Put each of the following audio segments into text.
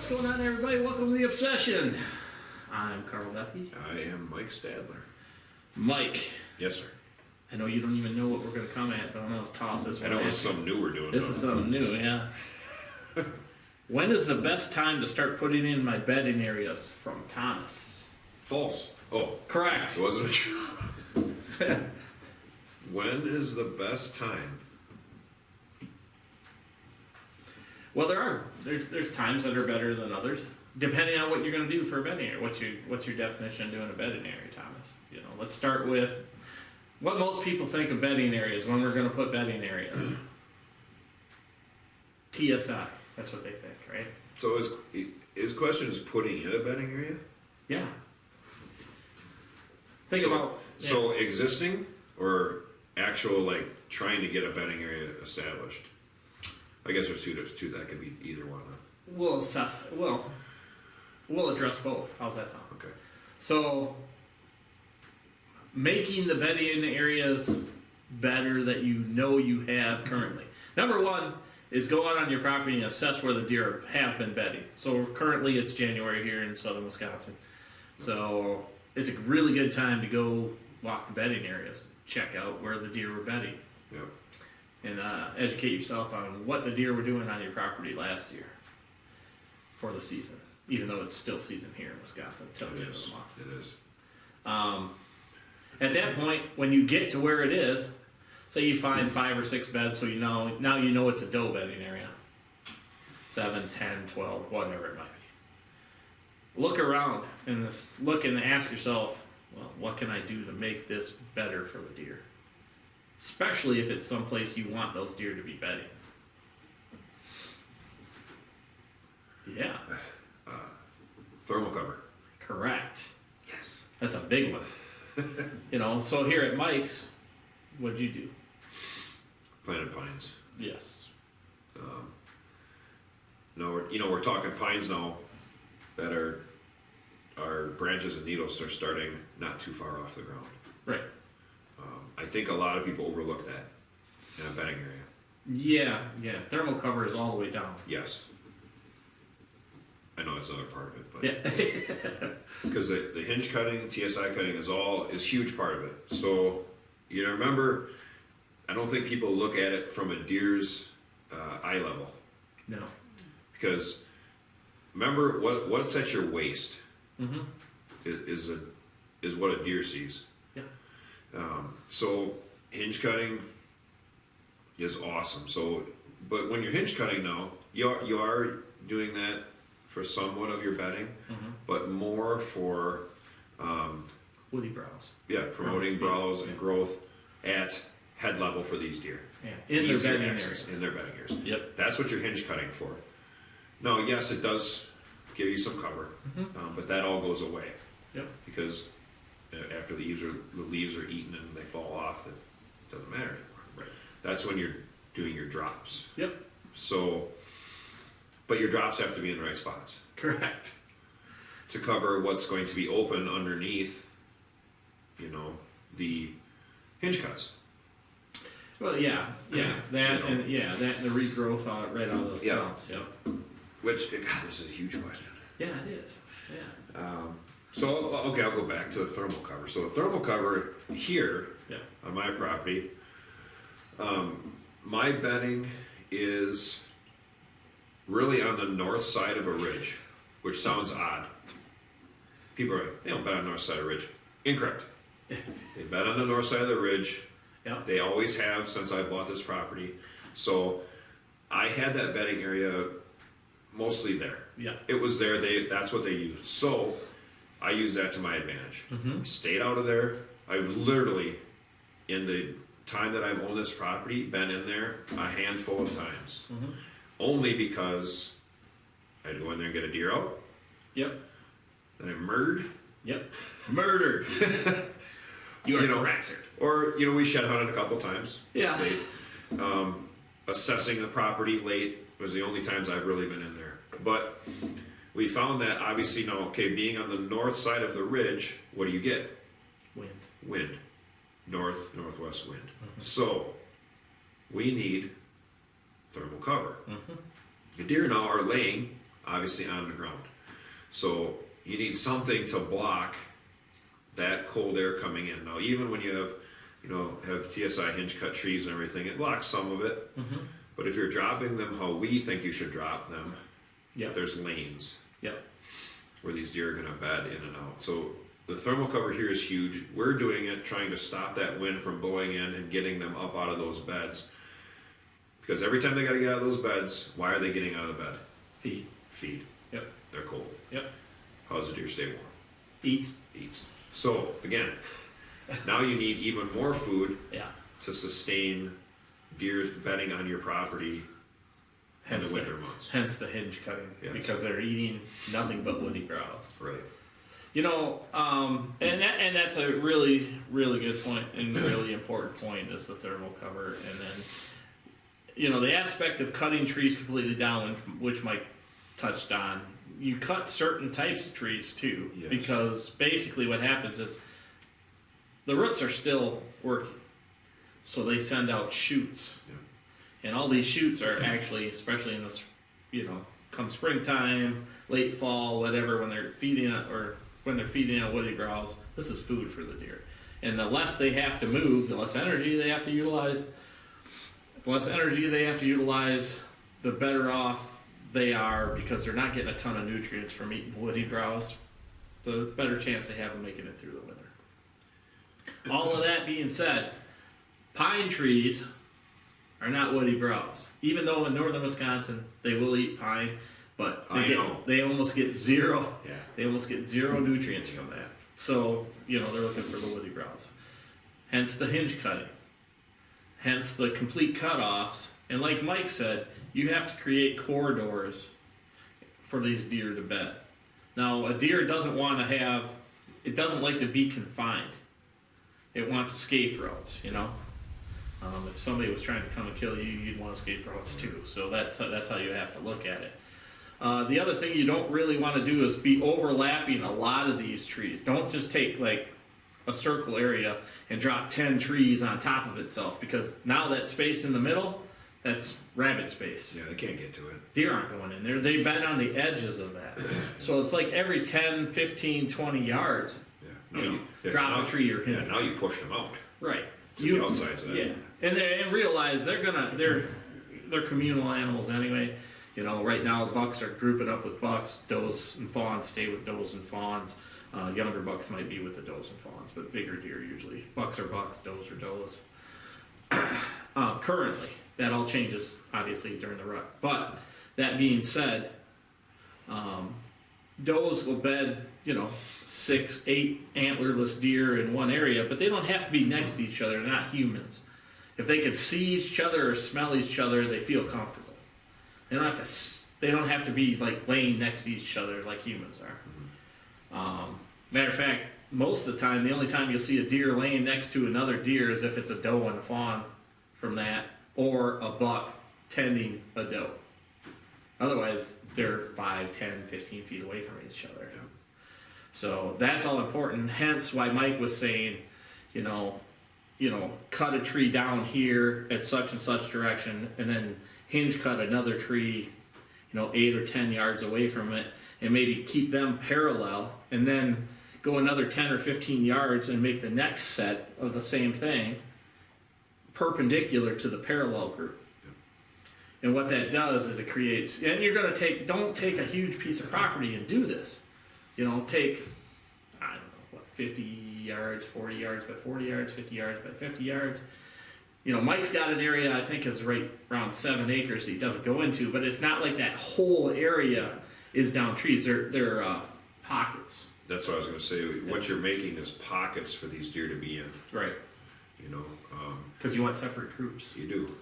What's going on, everybody? Welcome to The Obsession. I'm Carl Duffy. I am Mike Stadler. Mike. Yes, sir. I know you don't even know what we're going to come at, but I'm going to toss this one. I know it's something new we're doing. This is something new, yeah. When is the best time to start putting in my bedding areas? From Thomas. False. Oh. Correct. It wasn't true. When is the best time? Well, there's times that are better than others, depending on what you're going to do for a bedding area. What's your definition of doing a bedding area, Thomas? You know, let's start with what most people think of bedding areas when we're going to put bedding areas. TSI. That's what they think, right? So his question is putting in a bedding area? Yeah. Think about... Yeah. So existing or actual, like, trying to get a bedding area established? I guess there's two. That could be either one. We'll address both. How's that sound? Okay. So, making the bedding areas better that you know you have currently. Number one is go out on your property and assess where the deer have been bedding. So currently it's January here in southern Wisconsin. So it's a really good time to go walk the bedding areas, check out where the deer were bedding. Yeah. And educate yourself on what the deer were doing on your property last year for the season, even though it's still season here in Wisconsin until the end of the month. It is. At that point, when you get to where it is, say you find 5 or 6 beds, so now you know it's a doe bedding area. 7, 10, 12, whatever it might be. Look around and ask yourself, well, what can I do to make this better for the deer? Especially if it's someplace you want those deer to be bedding. Yeah. Thermal cover. Correct. Yes. That's a big one. So here at Mike's, what'd you do? Planted pines. Yes. No, we're talking pines now that our branches and needles are starting not too far off the ground. Right. I think a lot of people overlook that in a bedding area. Yeah. Thermal cover is all the way down. Yes. I know that's another part of it, but yeah. Because the hinge cutting, TSI cutting is a huge part of it. So remember, I don't think people look at it from a deer's eye level. No. Because remember what's at your waist mm-hmm. is what a deer sees. Yeah. So hinge cutting is awesome. So, but when you're hinge cutting now, you are doing that for somewhat of your bedding, mm-hmm. but more for woody browse. Yeah, promoting browse and growth at head level for these deer. Yeah, in their bedding areas. In their bedding areas. Yep. That's what you're hinge cutting for. Now, yes, it does give you some cover, mm-hmm. But that all goes away. Yep. Because after the leaves are eaten and they fall off, it doesn't matter anymore. Right. That's when you're doing your drops. Yep. So, but your drops have to be in the right spots. Correct. To cover what's going to be open underneath, the hinge cuts. Well, yeah, that and the regrowth right out of the stumps. Yep. Which, God, this is a huge question. Yeah, it is. Yeah. I'll go back to the thermal cover. So the thermal cover here on my property, my bedding is really on the north side of a ridge, which sounds odd. People are like, they don't bed on the north side of a ridge. Incorrect. They bed on the north side of the ridge. Yep. They always have since I bought this property. So I had that bedding area mostly there. Yeah. It was there. That's what they used. So I use that to my advantage. Mm-hmm. Stayed out of there. I've literally, in the time that I've owned this property, been in there a handful of times. Mm-hmm. Only because I'd go in there and get a deer out. Yep. Then I murdered. Yep. Murdered. You are correct. Or, we shed hunted a couple times. Yeah. Assessing the property late was the only times I've really been in there. But we found that obviously now, being on the north side of the ridge, what do you get? Wind. Northwest wind. Mm-hmm. So we need thermal cover. Mm-hmm. The deer now are laying obviously on the ground. So you need something to block that cold air coming in. Now, even when you have TSI hinge cut trees and everything, it blocks some of it. Mm-hmm. But if you're dropping them how we think you should drop them, Yep. there's lanes Yep. where these deer are going to bed in and out. So the thermal cover here is huge. We're doing it trying to stop that wind from blowing in and getting them up out of those beds. Because every time they got to get out of those beds, why are they getting out of the bed? Feed. Yep. They're cold. Yep. How does the deer stay warm? Eats. So again, now you need even more food Yeah. to sustain deer's bedding on your property in the winter months. Hence the hinge cutting, Yes. because they're eating nothing but woody browse. Right. You know, and that's a really, really good point and really important point is the thermal cover. And then, you know, the aspect of cutting trees completely down, which Mike touched on, you cut certain types of trees too, Yes. because basically what happens is the roots are still working. So they send out shoots. Yeah. And all these shoots are actually, especially in this, you know, come springtime, late fall, whatever, when they're feeding on woody browse, this is food for the deer. And the less they have to move, the less energy they have to utilize. The less energy they have to utilize, the better off they are, because they're not getting a ton of nutrients from eating woody browse. The better chance they have of making it through the winter. All of that being said, pine trees are not woody browse. Even though in northern Wisconsin they will eat pine, but they almost get zero. Yeah. They almost get zero nutrients from that. So, you know, they're looking for the woody browse. Hence the hinge cutting. Hence the complete cutoffs. And like Mike said, you have to create corridors for these deer to bed. Now, a deer doesn't like to be confined. It wants escape routes, you know. If somebody was trying to come and kill you, you'd want escape routes too. So that's how you have to look at it. The other thing you don't really want to do is be overlapping a lot of these trees. Don't just take like a circle area and drop 10 trees on top of itself, because now that space in the middle, that's rabbit space. Yeah, they can't get to it. Deer aren't going in there. They bed on the edges of that. So it's like every 10, 15, 20 yards, drop a tree or hit. Yeah, now you push them out. Right. To the outsides of that. Yeah, and realize they're communal animals anyway. You know, right now the bucks are grouping up with bucks, does and fawns stay with does and fawns. Younger bucks might be with the does and fawns, but bigger deer usually bucks are bucks, does are does. Currently, that all changes obviously during the rut. But that being said, does will bed, 6, 8 antlerless deer in one area, but they don't have to be next to each other. They're not humans. If they can see each other or smell each other, they feel comfortable. They don't have to be like laying next to each other like humans are. Matter of fact, most of the time, the only time you'll see a deer laying next to another deer is if it's a doe and a fawn from that, or a buck tending a doe. Otherwise, they're 5, 10, 15 feet away from each other. Yeah. So that's all important. Hence why Mike was saying, cut a tree down here at such and such direction, and then hinge cut another tree, 8 or 10 yards away from it, and maybe keep them parallel, and then go another 10 or 15 yards and make the next set of the same thing perpendicular to the parallel group. And what that does is it creates, and you're going to don't take a huge piece of property and do this. Take, 50 yards, 40 yards by 40 yards, 50 yards by 50 yards. Mike's got an area I think is right around 7 acres that he doesn't go into, but it's not like that whole area is down trees. They're pockets. That's what I was going to say. What you're making is pockets for these deer to be in. Right. Because you want separate groups. You do,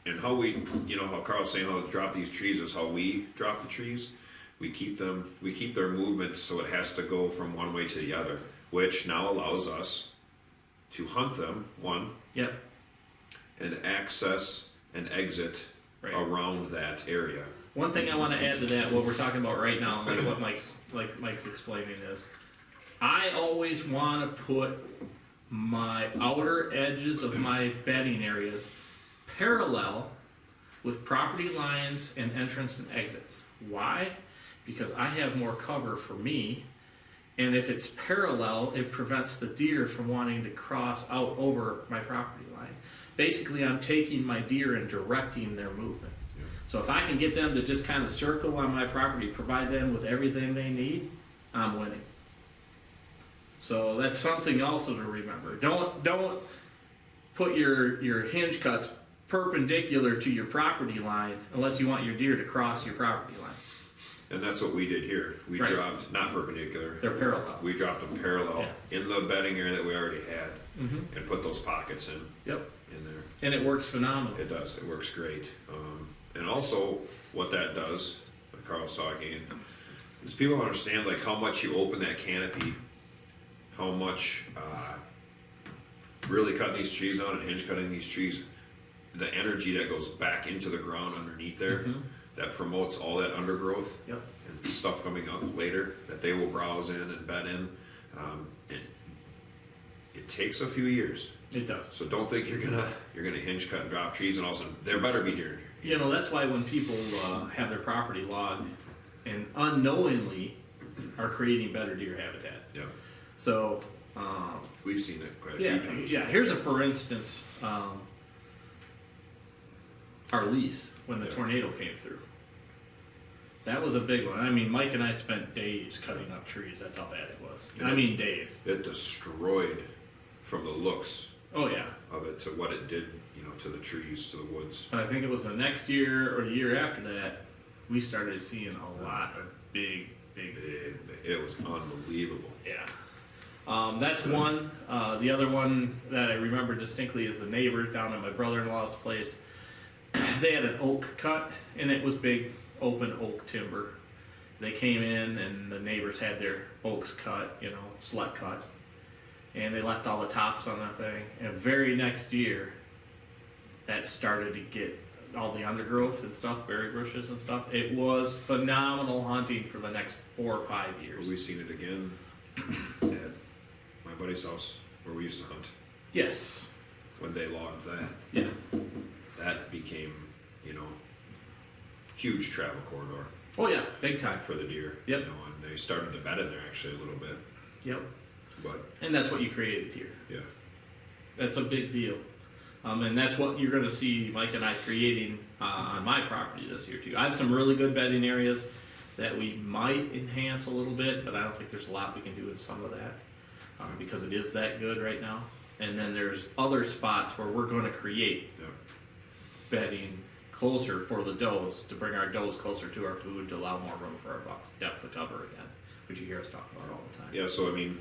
and how we, how Carl's saying how to drop these trees is how we drop the trees. We keep their movement so it has to go from one way to the other, which now allows us to hunt them, one. Yep. And access and exit around that area. One thing I want to add to that, what we're talking about right now, like what Mike's explaining is, I always want to put my outer edges of my bedding areas parallel with property lines and entrance and exits. Why? Because I have more cover for me, and if it's parallel, it prevents the deer from wanting to cross out over my property line. Basically, I'm taking my deer and directing their movement. Yeah. So if I can get them to just kind of circle on my property, provide them with everything they need, I'm winning. So that's something also to remember. Don't put your hinge cuts perpendicular to your property line unless you want your deer to cross your property line. And that's what we did here. We Right. dropped, not perpendicular. They're parallel. We dropped them parallel in the bedding area that we already had, Mm-hmm. and put those pockets in Yep. there. And it works phenomenal. It does. It works great. And also, what that does, like Carl's talking, is people don't understand like how much you open that canopy, how much really cutting these trees down and hinge cutting these trees, the energy that goes back into the ground underneath there, Mhm. that promotes all that undergrowth Yep. and stuff coming up later that they will browse in and bed in. And it takes a few years. It does. So don't think you're gonna hinge cut and drop trees and all of a sudden there better be deer. You know, that's why when people have their property logged and unknowingly are creating better deer habitat. Yeah, So, we've seen it quite a yeah, few times. yeah. Here's a for instance. Our lease when the Yeah. tornado came through. That was a big one. I mean, Mike and I spent days cutting up trees. That's how bad it was. Yeah. I mean, days. It destroyed from the looks Oh yeah. of it to what it did, to the trees, to the woods. But I think it was the next year or the year after that we started seeing a lot of big. It was unbelievable. Yeah. That's one. The other one that I remember distinctly is the neighbors down at my brother-in-law's place. They had an oak cut, and it was big, open oak timber. They came in, and the neighbors had their oaks cut, select cut, and they left all the tops on that thing. And very next year, that started to get all the undergrowth and stuff, berry bushes and stuff. It was phenomenal hunting for the next 4 or 5 years. We've seen it again at my buddy's house where we used to hunt Yes. when they logged that. Yeah. That became, huge travel corridor Oh yeah, big time. for the deer. Yep. And they started to bed in there actually a little bit. Yep. But And that's what you created here. yeah, That's a big deal. And that's what you're going to see Mike and I creating on my property this year too. I have some really good bedding areas that we might enhance a little bit, but I don't think there's a lot we can do with some of that because it is that good right now. And then there's other spots where we're going to create yeah. bedding closer for the does to bring our does closer to our food to allow more room for our bucks. Depth of cover again, which you hear us talk about all the time. Yeah, so I mean,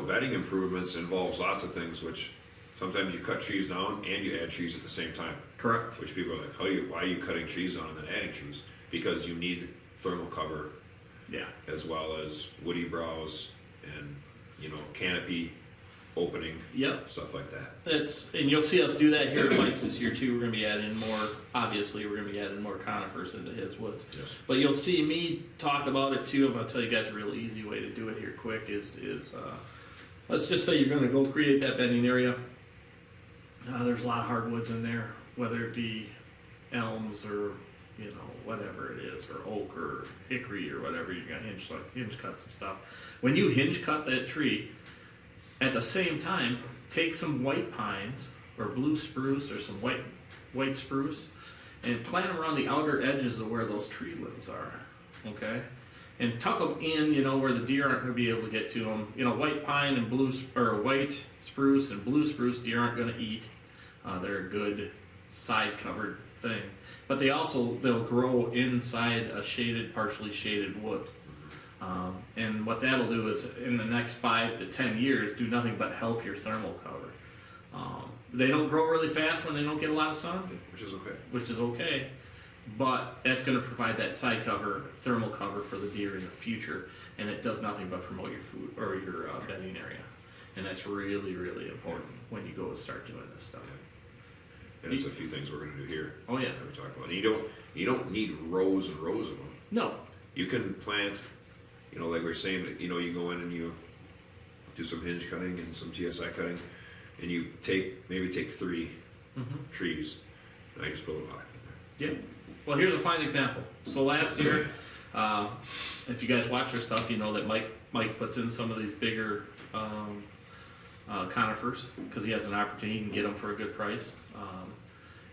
bedding improvements involves lots of things, which sometimes you cut trees down and you add trees at the same time. Correct. Which people are like, why are you cutting trees down and then adding trees? Because you need thermal cover Yeah. as well as woody browse and, canopy opening, Yep. stuff like that. And you'll see us do that here at Mike's this year too. We're going to be adding more. Obviously, we're going to be adding more conifers into his woods. Yes. But you'll see me talk about it too. I'm going to tell you guys a real easy way to do it here quick is let's just say you're going to go create that bedding area. There's a lot of hardwoods in there, whether it be elms or whatever it is, or oak or hickory or whatever. You're going to hinge cut some stuff. When you hinge cut that tree, at the same time, take some white pines or blue spruce or some white spruce and plant them around the outer edges of where those tree limbs are, okay? And tuck them in, where the deer aren't going to be able to get to them. White pine and white spruce and blue spruce, deer aren't going to eat. They're a good side covered thing, but they'll grow inside a partially shaded wood. And what that'll do is, in the next 5 to 10 years, do nothing but help your thermal cover. They don't grow really fast when they don't get a lot of sun, Which is okay. but that's going to provide that side cover, thermal cover for the deer in the future, and it does nothing but promote your food or your bedding area, and that's really, really important when you go and start doing this stuff. And there's a few things we're going to do here. Oh yeah. That we talk about. And you don't need rows and rows of them. No. You can plant, like we were saying, you go in and you do some hinge cutting and some TSI cutting, and you maybe take 3 Mm-hmm. trees, and I just put a pocket in there. Yeah. Well, here's a fine example. So last year, if you guys watch our stuff, you know that Mike puts in some of these bigger conifers because he has an opportunity to get them for a good price.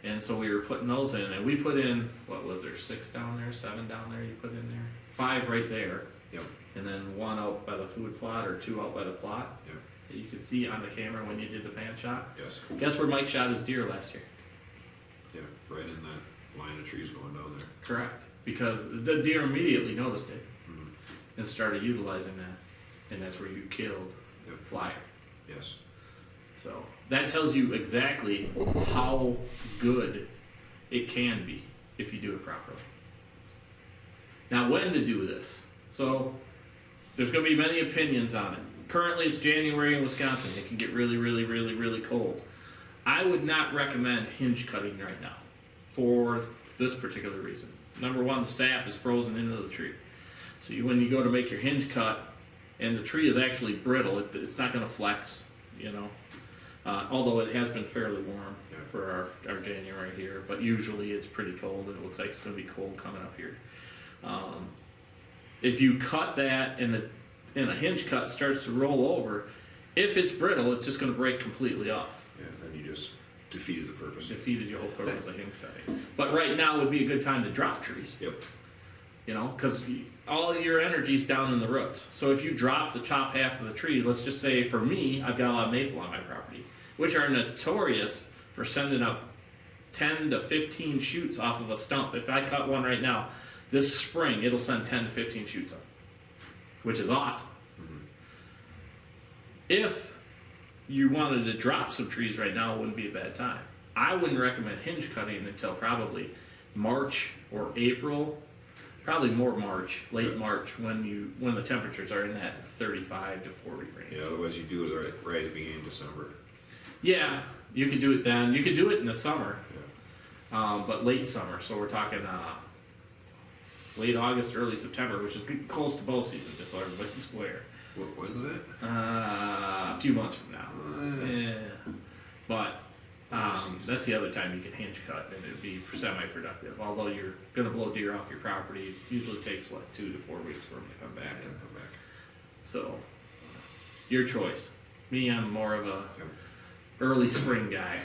And so we were putting those in, and we put in, what was there, 6 down there, 7 down there you put in there? 5 right there. Yep. And then 1 out by the food plot or 2 out by the plot. Yep. That you could see on the camera when you did the fan shot. Yes. Guess where Mike shot his deer last year? Yeah, right in that line of trees going down there. Correct. Because the deer immediately noticed it Mm-hmm. and started utilizing that. And that's where you killed Yep. flyer. Yes. So that tells you exactly how good it can be if you do it properly. Now, when to do this? So there's going to be many opinions on it. Currently, it's January in Wisconsin. It can get really, really, really, really cold. I would not recommend hinge cutting right now for this particular reason. Number one, the sap is frozen into the tree. So when you go to make your hinge cut, and the tree is actually brittle, it's not going to flex, you know. Although it has been fairly warm for our January here, but usually it's pretty cold. It looks like it's going to be cold coming up here. If you cut that and a hinge cut starts to roll over, if it's brittle, it's just going to break completely off. Yeah, then you just defeated the purpose. Defeated your whole purpose of hinge cutting. But right now would be a good time to drop trees. Yep. You know, because all your energy's down in the roots. So if you drop the top half of the tree, let's just say for me, I've got a lot of maple on my property, which are notorious for sending up 10 to 15 shoots off of a stump. If I cut one right now, this spring, it'll send 10 to 15 shoots up, which is awesome. Mm-hmm. If you wanted to drop some trees right now, it wouldn't be a bad time. I wouldn't recommend hinge cutting until probably March or April. Probably more March, late March, when the temperatures are in that 35 to 40 range. Yeah, otherwise you do it right at the beginning of December. Yeah, you could do it then. You could do it in the summer, Yeah. but late summer. So we're talking late August, early September, which is close to bow season, just so everybody's aware. When's that? A few months from now. Yeah, but that's the other time you can hinge cut, and it'd be semi-productive. Although you're going to blow deer off your property, it usually takes 2 to 4 weeks for them to come back. Yeah, come back. So, your choice. Me, I'm more of a Yep. early spring guy.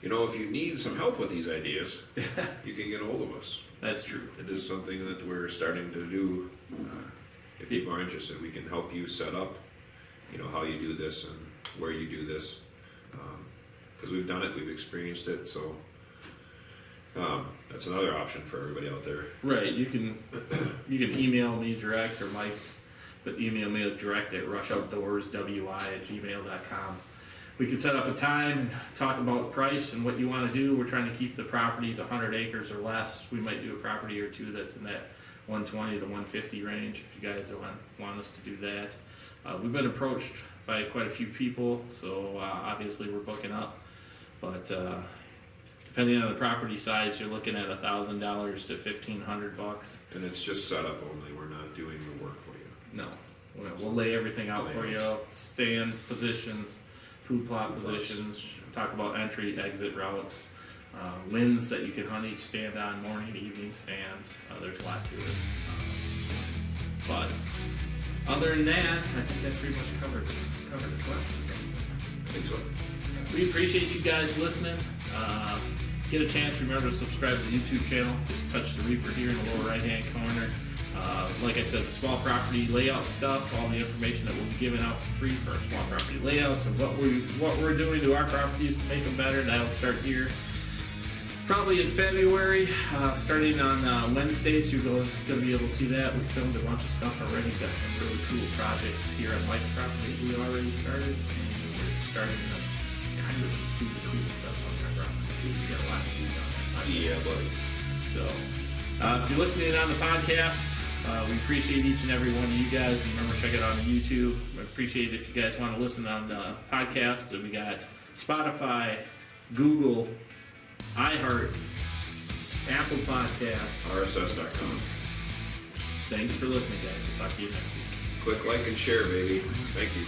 You know, if you need some help with these ideas, you can get a hold of us. That's true. It is something that we're starting to do. If people are interested, we can help you set up, you know, how you do this and where you do this. Because we've done it, we've experienced it, so that's another option for everybody out there. Right. You can email me direct or Mike, but email me direct at rushoutdoorswi@gmail.com. We can set up a time and talk about price and what you want to do. We're trying to keep the properties 100 acres or less. We might do a property or two that's in that 120 to 150 range if you guys want us to do that. We've been approached by quite a few people, so obviously we're booking up. But depending on the property size, you're looking at $1,000 to $1,500. And it's just set up only. We're not doing the work for you. No, we'll lay everything out for you. Stand positions, food plot positions. Talk about entry, exit routes, winds that you can hunt each stand on, morning, evening stands. There's a lot to it. But other than that, I think that pretty much covered the question. I think so. We appreciate you guys listening. Get a chance, remember to subscribe to the YouTube channel. Just touch the Reaper here in the lower right-hand corner. Like I said, the small property layout stuff, all the information that we'll be giving out for free for our small property layouts and what we're doing to our properties to make them better. That'll start here probably in February, starting on Wednesdays. You're going to be able to see that. We filmed a bunch of stuff already. Got some really cool projects here at Mike's property we already started, and we're starting to kind of do the cool stuff on our property. We got a lot to do down there. Yeah, buddy. So, if you're listening on the podcasts, we appreciate each and every one of you guys. Remember, check it out on YouTube. We appreciate it if you guys want to listen on the podcast. We got Spotify, Google, iHeart, Apple Podcasts, RSS.com. Thanks for listening, guys. We'll talk to you next week. Click like and share, baby. Thank you.